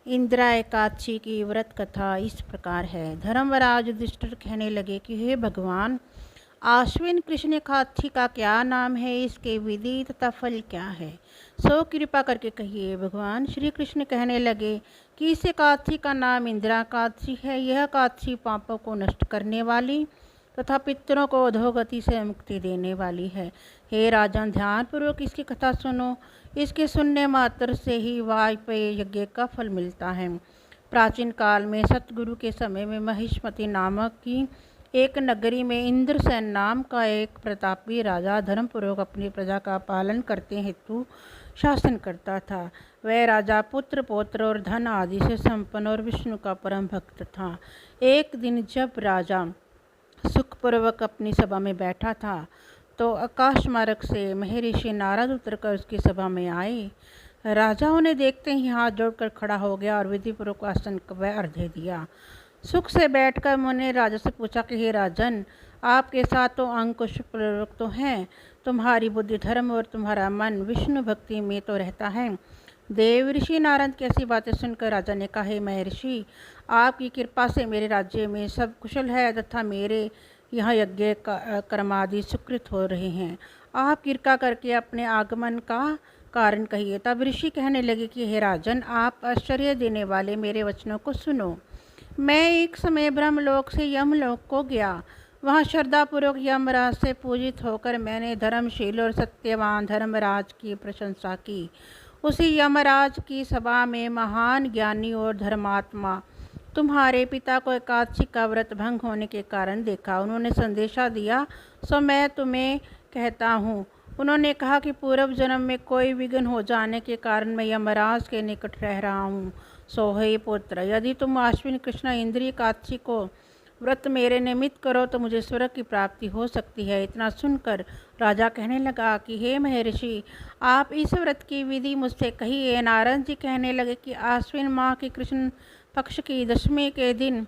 इंदिरा एकादशी की व्रत कथा इस प्रकार है। धर्मराज युधिष्ठिर कहने लगे कि हे भगवान, आश्विन कृष्ण एकादशी का क्या नाम है, इसके विधि तथा फल क्या है, सो कृपा करके कहिए। भगवान श्री कृष्ण कहने लगे कि इस एकादशी का नाम इंदिरा एकादशी है। यह एकादशी पापों को नष्ट करने वाली तथा पितरों को अधोगति से मुक्ति देने वाली है। हे राजन, ध्यानपूर्वक इसकी कथा सुनो। इसके सुनने मात्र से ही वाजपेयी यज्ञ का फल मिलता है। प्राचीन काल में सतगुरु के समय में महिष्मति नामक की एक नगरी में इंद्रसेन नाम का एक प्रतापी राजा धर्मपूर्वक अपनी प्रजा का पालन करते हेतु शासन करता था। वह राजा पुत्र पौत्र और धन आदि से संपन्न और विष्णु का परम भक्त था। एक दिन जब राजा सुखपूर्वक अपनी सभा में बैठा था तो आकाश मार्ग से महर्षि नारद उतरकर उसकी सभा में आए। राजा उन्हें देखते ही हाथ जोड़कर खड़ा हो गया और विधिपूर्वक आसन का अर्घ्य दिया। सुख से बैठकर उन्होंने राजा से पूछा कि हे राजन, आपके साथ तो अंकुश पूर्वक तो हैं, तुम्हारी बुद्धि धर्म और तुम्हारा मन विष्णु भक्ति में तो रहता है। देव ऋषि नारद की ऐसी बातें सुनकर राजा ने कहा, हे महर्षि, आपकी कृपा से मेरे राज्य में सब कुशल है तथा मेरे यहाँ यज्ञ कर्मादि सुकृत हो रहे हैं। आप कृपा करके अपने आगमन का कारण कहिए। तब ऋषि कहने लगे कि हे राजन, आप आश्चर्य देने वाले मेरे वचनों को सुनो। मैं एक समय ब्रह्मलोक से यमलोक को गया। वहाँ श्रद्धापूर्वक यमराज से पूजित होकर मैंने धर्मशील और सत्यवान धर्मराज की प्रशंसा की। उसी यमराज की सभा में महान ज्ञानी और धर्मात्मा तुम्हारे पिता को एकादशी का व्रत भंग होने के कारण देखा। उन्होंने संदेशा दिया, सो मैं तुम्हें कहता हूँ। उन्होंने कहा कि पूर्व जन्म में कोई विघ्न हो जाने के कारण मैं यमराज के निकट रह रहा हूँ। सो हे पुत्र, यदि तुम आश्विन कृष्ण इंद्रिय एकादशी को व्रत मेरे निमित्त करो तो मुझे स्वर्ग की प्राप्ति हो सकती है। इतना सुनकर राजा कहने लगा कि हे महर्षि, आप इस व्रत की विधि मुझसे कहिए। नारद जी कहने लगे कि आश्विन माह की कृष्ण पक्ष की दशमी के दिन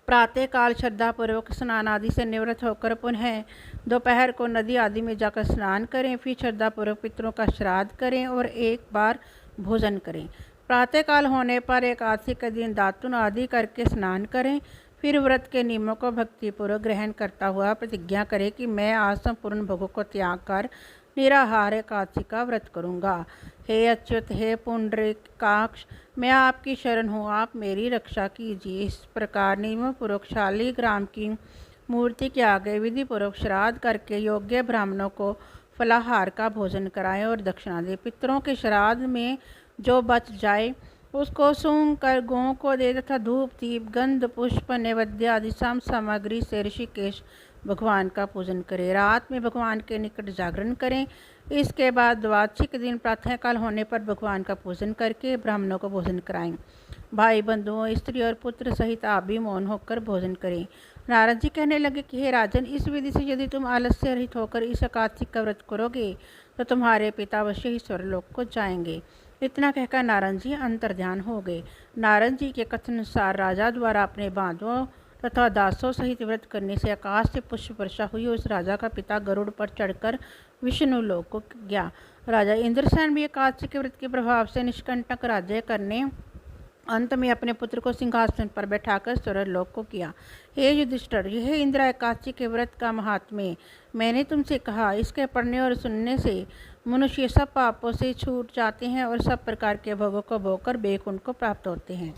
प्रातःकाल श्रद्धापूर्वक स्नान आदि से निवृत्त होकर पुनः दोपहर को नदी आदि में जाकर स्नान करें। फिर श्रद्धापूर्वक पितरों का श्राद्ध करें और एक बार भोजन करें। प्रातःकाल होने पर एकादशी के दिन दातुन आदि करके स्नान करें। फिर व्रत के नियमों को भक्तिपूर्वक ग्रहण करता हुआ प्रतिज्ञा करें कि मैं आज संपूर्ण भोगों को त्याग कर निराहार एकादशी का व्रत करूँगा। हे अच्युत, हे पुंडरीकाक्ष, मैं आपकी शरण हूँ, आप मेरी रक्षा कीजिए। इस प्रकार नियमपूर्वक शालिग्राम की मूर्ति के आगे विधिपूर्वक श्राद्ध करके योग्य ब्राह्मणों को फलाहार का भोजन कराएं और दक्षिणा दें। पितरों के श्राद्ध में जो बच जाए उसको सूंघ कर गौं को दे तथा धूप दीप गंध पुष्प नैवेद्य आदि सामग्री से ऋषिकेश भगवान का पूजन करें। रात में भगवान के निकट जागरण करें। इसके बाद द्वादशी के दिन प्रातःकाल होने पर भगवान का पूजन करके ब्राह्मणों को भोजन कराएं। भाई बंधुओं, स्त्री और पुत्र सहित आप भी मौन होकर भोजन करें। नारद जी कहने लगे कि हे राजन, इस विधि से यदि तुम आलस्य रहित होकर इस एकादशी का व्रत करोगे तो तुम्हारे पिता अवश्य ही स्वर्गलोक को जाएंगे। इतना कहकर नारद जी अंतर्ध्यान हो गए। नारद जी के कथन अनुसार राजा द्वारा अपने बांधवों तथा दासों सहित व्रत करने से आकाश से पुष्प वर्षा हुई। उस राजा का पिता गरुड़ पर चढ़कर विष्णु लोक को गया। राजा इंद्रसेन भी एकादशी के व्रत के प्रभाव से निष्कंटक राज्य करने अंत में अपने पुत्र को सिंहासन पर बैठाकर स्वर्गलोक को किया। हे युधिष्ठिर, यह इंदिरा एकादशी के व्रत का महात्म्य मैंने तुमसे कहा। इसके पढ़ने और सुनने से मनुष्य सब पापों से छूट जाते हैं और सब प्रकार के भोगों को भोगकर बैकुंठ को प्राप्त होते हैं।